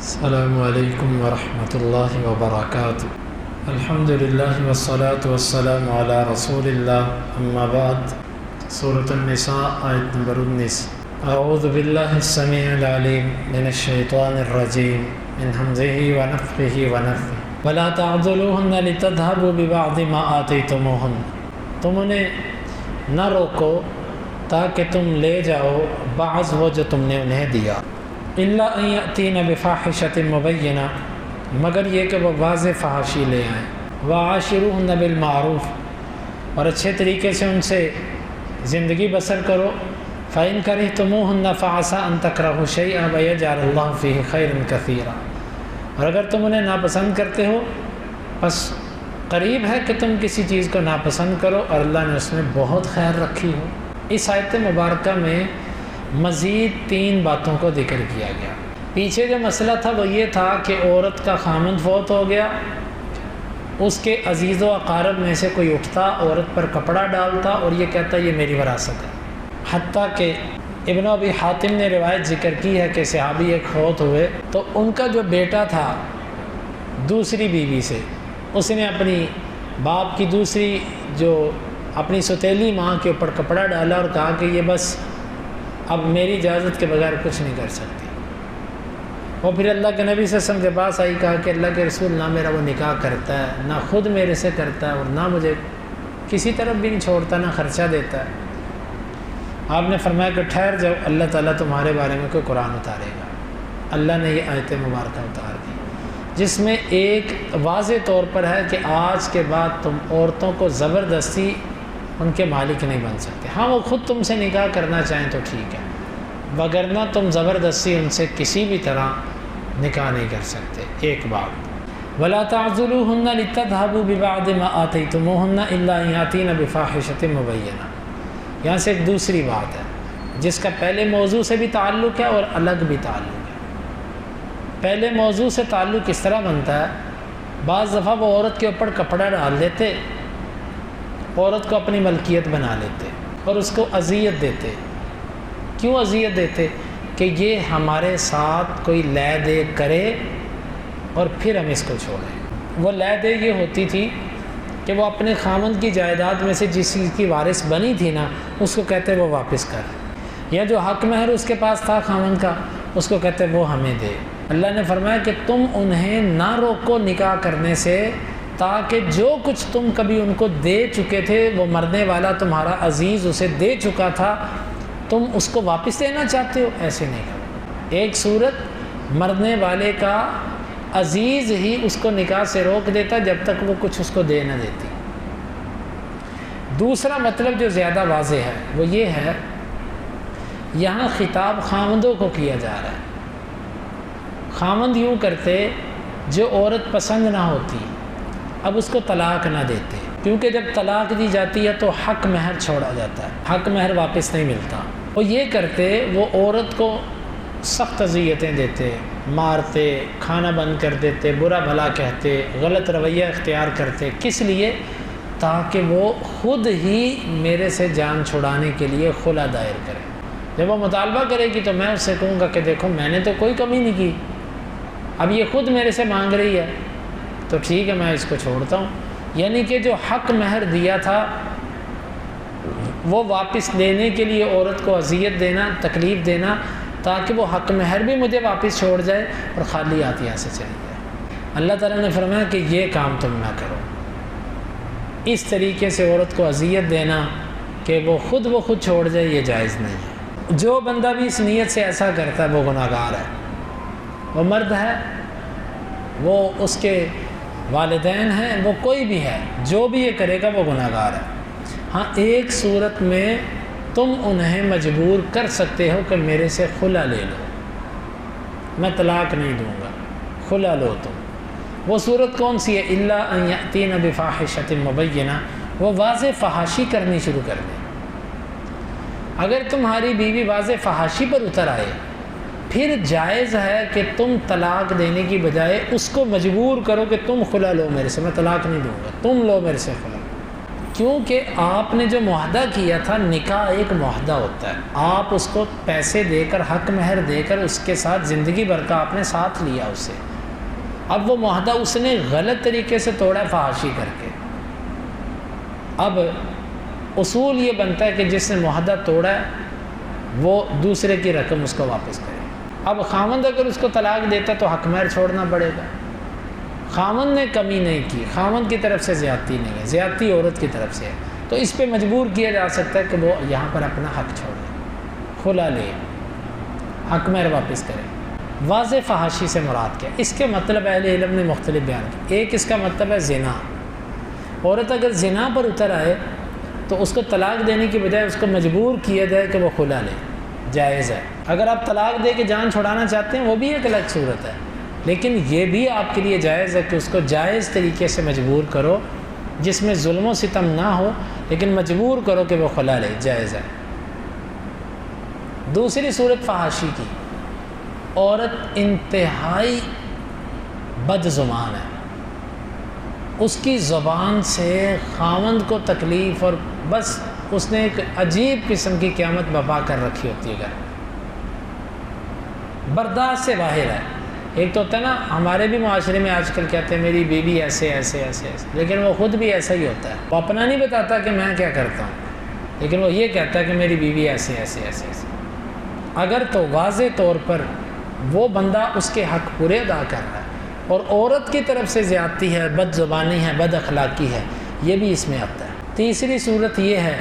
السلام علیکم ورحمۃ اللہ وبرکاتہ۔ الحمدللہ والصلاة والسلام علی رسول اللہ، اما بعد۔ سورۃ النساء آیت نمبر 19۔ اعوذ باللہ السمیع العلیم من الشیطان الرجیم من ہمزہ ونفخہ ونفثہ ولا تعضلوہن لتذہبوا ببعض ما آتیتموہن۔ تم انہیں نہ روکو تاکہ تم لے جاؤ بعض وہ جو تم نے انہیں دیا۔ الا ان یأتین بفاحشۃ مبینہ، مگر یہ کہ وہ واضح فحاشی لے آئیں۔ وعاشروہن بالمعروف، اور اچھے طریقے سے ان سے زندگی بسر کرو۔ فإن کرہتموہن فعسى ان تکرہوا شیئا ویجعل اللہ فیہ خیرا کثیرا، اور اگر تم انہیں ناپسند کرتے ہو بس قریب ہے کہ تم کسی چیز کو ناپسند کرو اور اللہ نے اس میں بہت خیر رکھی ہو۔ اس آیت مبارکہ میں مزید 3 باتوں کو ذکر کیا گیا۔ پیچھے جو مسئلہ تھا وہ یہ تھا کہ عورت کا خامند فوت ہو گیا، اس کے عزیز و اقارب میں سے کوئی اٹھتا، عورت پر کپڑا ڈالتا اور یہ کہتا یہ میری وراثت ہے۔ حتیٰ کہ ابن ابی حاتم نے روایت ذکر کی ہے کہ صحابی ایک فوت ہوئے تو ان کا جو بیٹا تھا دوسری بیوی سے، اس نے اپنی باپ کی دوسری جو اپنی سوتیلی ماں کے اوپر کپڑا ڈالا اور کہا کہ یہ بس اب میری اجازت کے بغیر کچھ نہیں کر سکتی۔ وہ پھر اللہ کے نبی صلی اللہ علیہ وسلم کے پاس آئی، کہا کہ اللہ کے رسول نہ میرا وہ نکاح کرتا ہے، نہ خود میرے سے کرتا ہے اور نہ مجھے کسی طرف بھی نہیں چھوڑتا، نہ خرچہ دیتا ہے۔ آپ نے فرمایا کہ ٹھہر جاؤ، اللہ تعالیٰ تمہارے بارے میں کوئی قرآن اتارے گا۔ اللہ نے یہ آیت مبارکہ اتار دی جس میں ایک واضح طور پر ہے کہ آج کے بعد تم عورتوں کو زبردستی ان کے مالک نہیں بن سکتے۔ ہاں وہ خود تم سے نکاح کرنا چاہیں تو ٹھیک ہے، وگرنہ تم زبردستی ان سے کسی بھی طرح نکاح نہیں کر سکتے۔ ایک بات، ولا تعضلوہن لتذہبوا ببعض ما آتیتموہن الا ان یاتین بفاحشۃ مبینہ۔ یہاں سے ایک دوسری بات ہے جس کا پہلے موضوع سے بھی تعلق ہے اور الگ بھی تعلق ہے۔ پہلے موضوع سے تعلق اس طرح بنتا ہے، بعض دفعہ وہ عورت کے اوپر کپڑا ڈال دیتے، عورت کو اپنی ملکیت بنا لیتے اور اس کو اذیت دیتے۔ کیوں اذیت دیتے؟ کہ یہ ہمارے ساتھ کوئی لے دے کرے اور پھر ہم اس کو چھوڑیں۔ وہ لے دے یہ ہوتی تھی کہ وہ اپنے خامند کی جائیداد میں سے جس چیز کی وارث بنی تھی نا، اس کو کہتے وہ واپس کر، یا جو حق مہر اس کے پاس تھا خامند کا، اس کو کہتے وہ ہمیں دے۔ اللہ نے فرمایا کہ تم انہیں نہ روکو نکاح کرنے سے، تاکہ جو کچھ تم کبھی ان کو دے چکے تھے، وہ مرنے والا تمہارا عزیز اسے دے چکا تھا، تم اس کو واپس دینا چاہتے ہو، ایسے نہیں کرو۔ ایک صورت مرنے والے کا عزیز ہی اس کو نکاح سے روک دیتا جب تک وہ کچھ اس کو دے نہ دیتی۔ دوسرا مطلب جو زیادہ واضح ہے وہ یہ ہے، یہاں خطاب خامندوں کو کیا جا رہا ہے۔ خامند یوں کرتے جو عورت پسند نہ ہوتی، اب اس کو طلاق نہ دیتے، کیونکہ جب طلاق دی جاتی ہے تو حق مہر چھوڑا جاتا ہے، حق مہر واپس نہیں ملتا۔ وہ یہ کرتے، وہ عورت کو سخت اذیتیں دیتے، مارتے، کھانا بند کر دیتے، برا بھلا کہتے، غلط رویہ اختیار کرتے۔ کس لیے؟ تاکہ وہ خود ہی میرے سے جان چھڑانے کے لیے خلا دائر کرے۔ جب وہ مطالبہ کرے گی تو میں اس سے کہوں گا کہ دیکھو میں نے تو کوئی کمی نہیں کی، اب یہ خود میرے سے مانگ رہی ہے تو ٹھیک ہے میں اس کو چھوڑتا ہوں۔ یعنی کہ جو حق مہر دیا تھا وہ واپس لینے کے لیے عورت کو اذیت دینا، تکلیف دینا، تاکہ وہ حق مہر بھی مجھے واپس چھوڑ جائے اور خالی ہاتھ یہاں سے چلی جائے۔ اللہ تعالیٰ نے فرمایا کہ یہ کام تم نہ کرو۔ اس طریقے سے عورت کو اذیت دینا کہ وہ خود چھوڑ جائے، یہ جائز نہیں ہے۔ جو بندہ بھی اس نیت سے ایسا کرتا ہے وہ گناہ گار ہے، وہ مرد ہے، وہ اس کے والدین ہیں، وہ کوئی بھی ہے، جو بھی یہ کرے گا وہ گناہ گار ہے۔ ہاں ایک صورت میں تم انہیں مجبور کر سکتے ہو کہ میرے سے خلا لے لو، میں طلاق نہیں دوں گا، خلا لو تم۔ وہ صورت کون سی ہے؟ الا ان یاتین بفاحشۃ مبینہ، وہ واضح فحاشی کرنی شروع کر دیں۔ اگر تمہاری بیوی واضح فحاشی پر اتر آئے، پھر جائز ہے کہ تم طلاق دینے کی بجائے اس کو مجبور کرو کہ تم خلا لو میرے سے، میں طلاق نہیں دوں گا، تم لو میرے سے خلا۔ کیونکہ آپ نے جو معاہدہ کیا تھا، نکاح ایک معاہدہ ہوتا ہے، آپ اس کو پیسے دے کر، حق مہر دے کر اس کے ساتھ زندگی بھر کا آپ نے ساتھ لیا اسے، اب وہ معاہدہ اس نے غلط طریقے سے توڑا ہے فحاشی کر کے۔ اب اصول یہ بنتا ہے کہ جس نے معاہدہ توڑا ہے وہ دوسرے کی رقم اس کو واپس کرے۔ اب خاوند اگر اس کو طلاق دیتا تو حق مہر چھوڑنا پڑے گا۔ خاوند نے کمی نہیں کی، خاوند کی طرف سے زیادتی نہیں ہے، زیادتی عورت کی طرف سے ہے، تو اس پہ مجبور کیا جا سکتا ہے کہ وہ یہاں پر اپنا حق چھوڑے، خلا لے، حق مہر واپس کرے۔ واضح فحاشی سے مراد کیا؟ اس کے مطلب اہل علم نے مختلف بیان کیے۔ ایک اس کا مطلب ہے زنا۔ عورت اگر زنا پر اتر آئے تو اس کو طلاق دینے کی بجائے اس کو مجبور کیا جائے کہ وہ خلا لے، جائز ہے۔ اگر آپ طلاق دے کے جان چھڑانا چاہتے ہیں وہ بھی ایک الگ صورت ہے، لیکن یہ بھی آپ کے لیے جائز ہے کہ اس کو جائز طریقے سے مجبور کرو، جس میں ظلم و ستم نہ ہو، لیکن مجبور کرو کہ وہ خلا لے، جائز ہے۔ دوسری صورت فحاشی کی، عورت انتہائی بد زبان ہے، اس کی زبان سے خاوند کو تکلیف، اور بس اس نے ایک عجیب قسم کی قیامت برپا کر رکھی ہوتی ہے، گھر برداشت سے باہر ہے۔ ایک تو ہوتا ہے نا، ہمارے بھی معاشرے میں آج کل کہتے ہیں میری بیوی ایسے ایسے ایسے ایسے، لیکن وہ خود بھی ایسا ہی ہوتا ہے، وہ اپنا نہیں بتاتا کہ میں کیا کرتا ہوں، لیکن وہ یہ کہتا ہے کہ میری بیوی ایسے ایسے ایسے ایسے۔ اگر تو واضح طور پر وہ بندہ اس کے حق پورے ادا کر رہا ہے، اور عورت کی طرف سے زیادتی ہے، بد زبانی ہے، بد اخلاقی ہے، یہ بھی اس میں آتا ہے۔ تیسری صورت یہ ہے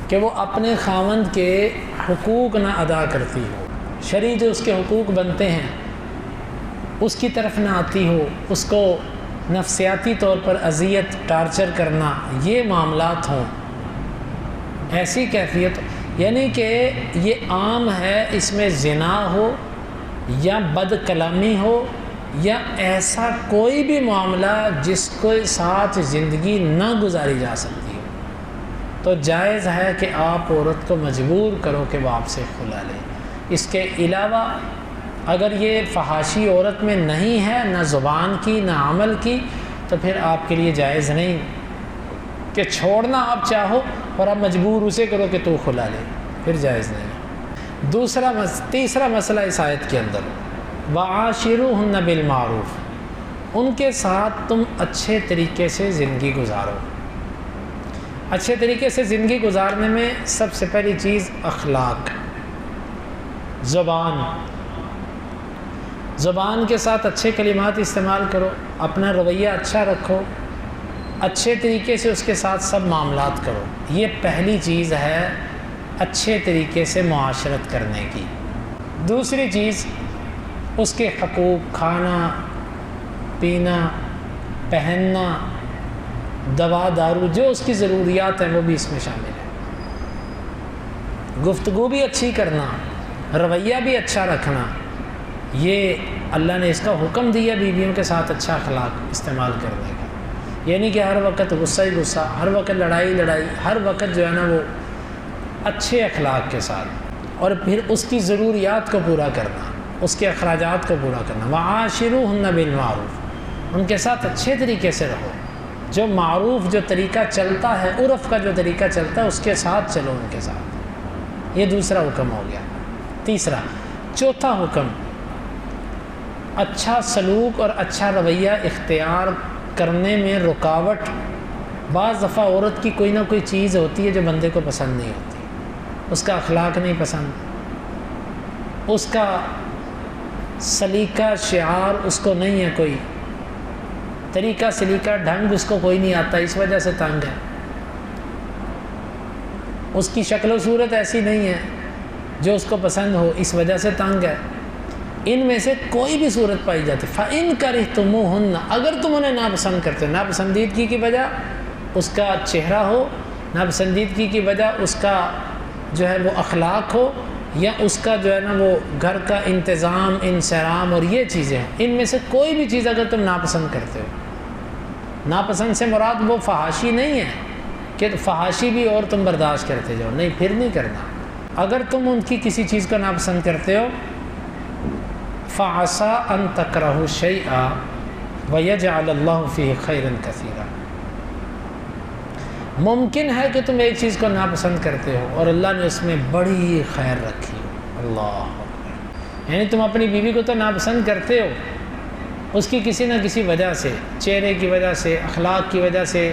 کہ وہ اپنے خاوند کے حقوق نہ ادا کرتی ہو، شرعی جو اس کے حقوق بنتے ہیں اس کی طرف نہ آتی ہو، اس کو نفسیاتی طور پر اذیت، ٹارچر کرنا، یہ معاملات ہوں، ایسی کیفیت، یعنی کہ یہ عام ہے، اس میں زنا ہو یا بد کلامی ہو یا ایسا کوئی بھی معاملہ جس کے ساتھ زندگی نہ گزاری جا سکتی ہو، تو جائز ہے کہ آپ عورت کو مجبور کرو کہ وہ آپ سے خلا لے۔ اس کے علاوہ اگر یہ فحاشی عورت میں نہیں ہے، نہ زبان کی نہ عمل کی، تو پھر آپ کے لیے جائز نہیں کہ چھوڑنا آپ چاہو اور آپ مجبور اسے کرو کہ تو خلا لے، پھر جائز نہیں۔ تیسرا مسئلہ اس آیت کے اندر، وَعَاشِرُوهُنَّ بِالْمَعْرُوفِ، ان کے ساتھ تم اچھے طریقے سے زندگی گزارو۔ اچھے طریقے سے زندگی گزارنے میں سب سے پہلی چیز اخلاق، زبان کے ساتھ اچھے کلمات استعمال کرو، اپنا رویہ اچھا رکھو، اچھے طریقے سے اس کے ساتھ سب معاملات کرو۔ یہ پہلی چیز ہے اچھے طریقے سے معاشرت کرنے کی۔ دوسری چیز اس کے حقوق، کھانا پینا، پہننا، دوا دارو، جو اس کی ضروریات ہیں وہ بھی اس میں شامل ہے۔ گفتگو بھی اچھی کرنا، رویہ بھی اچھا رکھنا، یہ اللہ نے اس کا حکم دیا بیویوں کے ساتھ اچھا اخلاق استعمال کرنے کا، یعنی کہ ہر وقت غصہ ہی غصہ، ہر وقت لڑائی لڑائی، ہر وقت جو ہے نا وہ اچھے اخلاق کے ساتھ، اور پھر اس کی ضروریات کو پورا کرنا، اس کے اخراجات کو پورا کرنا۔ وَعَاشِرُوهُنَّ بِالْمَعْرُوفِ، ان کے ساتھ اچھے طریقے سے رہو، جو معروف جو طریقہ چلتا ہے، عرف کا جو طریقہ چلتا ہے اس کے ساتھ چلو ان کے ساتھ۔ یہ دوسرا حکم ہو گیا۔ تیسرا، چوتھا حکم، اچھا سلوک اور اچھا رویہ اختیار کرنے میں رکاوٹ، بعض دفعہ عورت کی کوئی نہ کوئی چیز ہوتی ہے جو بندے کو پسند نہیں ہوتی، اس کا اخلاق نہیں پسند، اس کا سلیقہ شعار اس کو نہیں ہے، کوئی طریقہ سلیقہ ڈھنگ اس کو کوئی نہیں آتا، اس وجہ سے تنگ ہے، اس کی شکل و صورت ایسی نہیں ہے جو اس کو پسند ہو، اس وجہ سے تنگ ہے۔ ان میں سے کوئی بھی صورت پائی جاتی، فَإِن كَرِهْتُمُوهُنَّ، اگر تم انہیں ناپسند کرتے ہو، ناپسندیدگی کی وجہ اس کا چہرہ ہو، ناپسندیدگی کی وجہ اس کا جو ہے وہ اخلاق ہو، یا اس کا جو ہے نا وہ گھر کا انتظام انصرام، اور یہ چیزیں ہیں، ان میں سے کوئی بھی چیز اگر تم ناپسند کرتے ہو، ناپسند سے مراد وہ فحاشی نہیں ہے کہ فحاشی بھی اور تم برداشت کرتے جاؤ، نہیں، پھر نہیں کرنا۔ اگر تم ان کی کسی چیز کو ناپسند کرتے ہو، فَعَسَىٰ أَن تَكْرَهُوا شَيْئًا وَيَجْعَلَ اللَّهُ فِيهِ خَيْرًا كَثِيرًا، ممکن ہے کہ تم ایک چیز کو ناپسند کرتے ہو اور اللہ نے اس میں بڑی خیر رکھی ہو۔ اللہ اکبر۔ یعنی تم اپنی بیوی کو تو ناپسند کرتے ہو اس کی کسی نہ کسی وجہ سے، چہرے کی وجہ سے، اخلاق کی وجہ سے،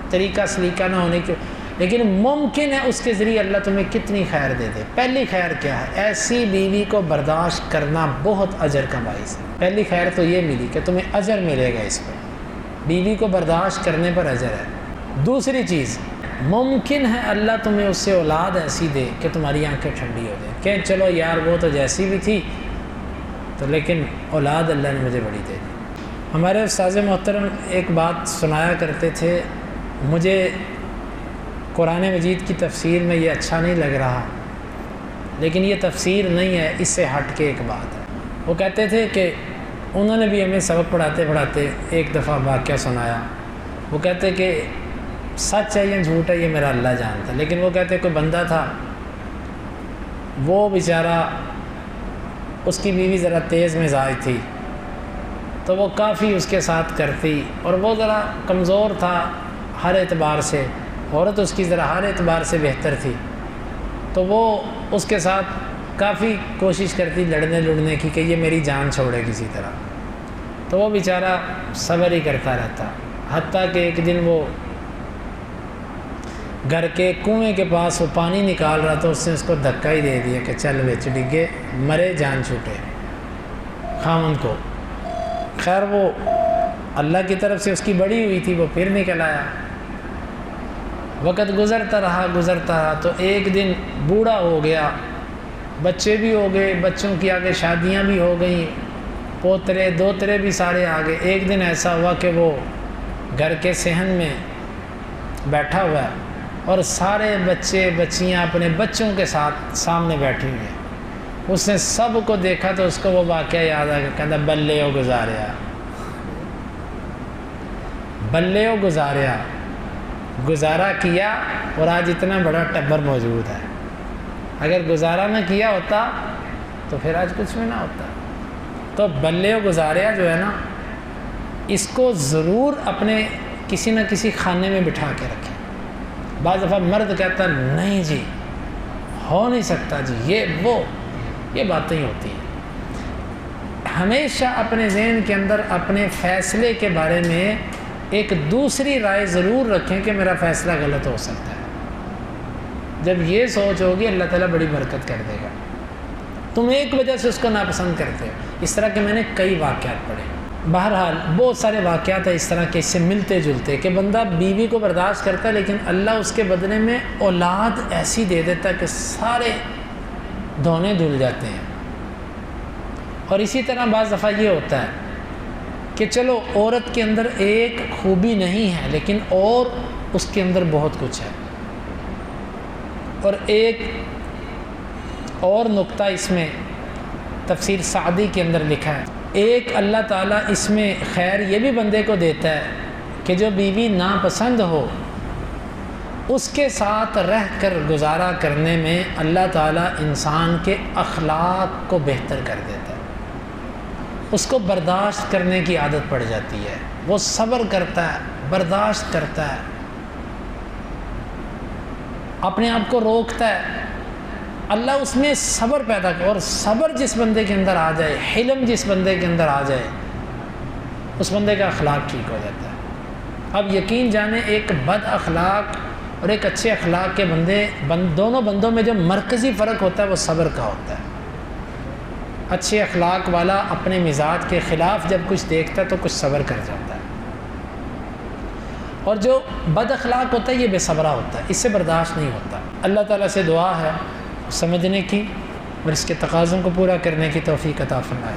طریقہ سلیقہ نہ ہونے کی، لیکن ممکن ہے اس کے ذریعے اللہ تمہیں کتنی خیر دے دے۔ پہلی خیر کیا ہے؟ ایسی بیوی کو برداشت کرنا بہت اجر کا باعث ہے۔ پہلی خیر تو یہ ملی کہ تمہیں اجر ملے گا اس پر، بیوی کو برداشت کرنے پر اجر ہے۔ دوسری چیز، ممکن ہے اللہ تمہیں اس سے اولاد ایسی دے کہ تمہاری آنکھیں ٹھنڈی ہو جائیں، کہ چلو یار وہ تو جیسی بھی تھی تو لیکن اولاد اللہ نے مجھے بڑی دے دی۔ ہمارے استاذ محترم ایک بات سنایا کرتے تھے، مجھے قرآن مجید کی تفسیر میں یہ اچھا نہیں لگ رہا، لیکن یہ تفسیر نہیں ہے، اس سے ہٹ کے ایک بات ہے۔ وہ کہتے تھے کہ انہوں نے بھی ہمیں سبق پڑھاتے پڑھاتے ایک دفعہ واقعہ سنایا۔ وہ کہتے کہ سچ ہے یا جھوٹ ہے یہ میرا اللہ جانتا، لیکن وہ کہتے کوئی بندہ تھا، وہ بیچارہ اس کی بیوی ذرا تیز مزاج تھی تو وہ کافی اس کے ساتھ کرتی، اور وہ ذرا کمزور تھا ہر اعتبار سے، عورت اس کی ذرا ہر اعتبار سے بہتر تھی، تو وہ اس کے ساتھ کافی کوشش کرتی لڑنے کی کہ یہ میری جان چھوڑے کسی طرح، تو وہ بیچارہ صبر ہی کرتا رہتا، حتیٰ کہ ایک دن وہ گھر کے کنویں کے پاس وہ پانی نکال رہا تھا، اس نے اس کو دھکا ہی دے دیا کہ چل وچ ڈگے مرے جان چھوٹے خاوند کو۔ خیر وہ اللہ کی طرف سے اس کی بڑی ہوئی تھی، وہ پھر نکل آیا۔ وقت گزرتا رہا تو ایک دن بوڑھا ہو گیا، بچے بھی ہو گئے، بچوں کی آگے شادیاں بھی ہو گئیں، پوترے دوترے بھی سارے آ گئے۔ ایک دن ایسا ہوا کہ وہ گھر کے صحن میں بیٹھا ہوا ہے اور سارے بچے بچیاں اپنے بچوں کے ساتھ سامنے بیٹھی ہوئی ہیں۔ اس نے سب کو دیکھا تو اس کو وہ واقعہ یاد آ گیا، کہتا بلے او گزاریا، بلے او گزاریا، گزارا کیا اور آج اتنا بڑا ٹبر موجود ہے۔ اگر گزارا نہ کیا ہوتا تو پھر آج کچھ بھی نہ ہوتا۔ تو بلے او گزاریا جو ہے نا، اس کو ضرور اپنے کسی نہ کسی خانے میں بٹھا کے رکھیں۔ بعض دفعہ مرد کہتا نہیں جی ہو نہیں سکتا جی، یہ باتیں ہی ہوتی ہیں۔ ہمیشہ اپنے ذہن کے اندر اپنے فیصلے کے بارے میں ایک دوسری رائے ضرور رکھیں کہ میرا فیصلہ غلط ہو سکتا ہے۔ جب یہ سوچ ہوگی اللہ تعالیٰ بڑی برکت کر دے گا۔ تم ایک وجہ سے اس کو ناپسند کرتے ہو، اس طرح کے میں نے کئی واقعات پڑھے۔ بہرحال بہت سارے واقعات ہیں اس طرح کے، اس سے ملتے جلتے، کہ بندہ بیوی کو برداشت کرتا ہے لیکن اللہ اس کے بدلے میں اولاد ایسی دے دیتا ہے کہ سارے دھونے دھل جاتے ہیں۔ اور اسی طرح بعض دفعہ یہ ہوتا ہے کہ چلو عورت کے اندر ایک خوبی نہیں ہے لیکن اور اس کے اندر بہت کچھ ہے۔ اور ایک اور نقطہ اس میں تفسیر سعدی کے اندر لکھا ہے، ایک اللہ تعالیٰ اس میں خیر یہ بھی بندے کو دیتا ہے کہ جو بیوی ناپسند ہو اس کے ساتھ رہ کر گزارا کرنے میں اللہ تعالیٰ انسان کے اخلاق کو بہتر کر دیتا ہے، اس کو برداشت کرنے کی عادت پڑ جاتی ہے، وہ صبر کرتا ہے، برداشت کرتا ہے، اپنے آپ کو روکتا ہے۔ اللہ اس میں صبر پیدا کر، اور صبر جس بندے کے اندر آ جائے، حلم جس بندے کے اندر آ جائے، اس بندے کا اخلاق ٹھیک ہو جاتا ہے۔ اب یقین جانیں ایک بد اخلاق اور ایک اچھے اخلاق کے دونوں بندوں میں جو مرکزی فرق ہوتا ہے وہ صبر کا ہوتا ہے۔ اچھے اخلاق والا اپنے مزاج کے خلاف جب کچھ دیکھتا ہے تو کچھ صبر کر جاتا ہے، اور جو بد اخلاق ہوتا ہے یہ بے صبرا ہوتا ہے، اس سے برداشت نہیں ہوتا۔ اللہ تعالیٰ سے دعا ہے سمجھنے کی اور اس کے تقاضوں کو پورا کرنے کی توفیق عطا فرمائے۔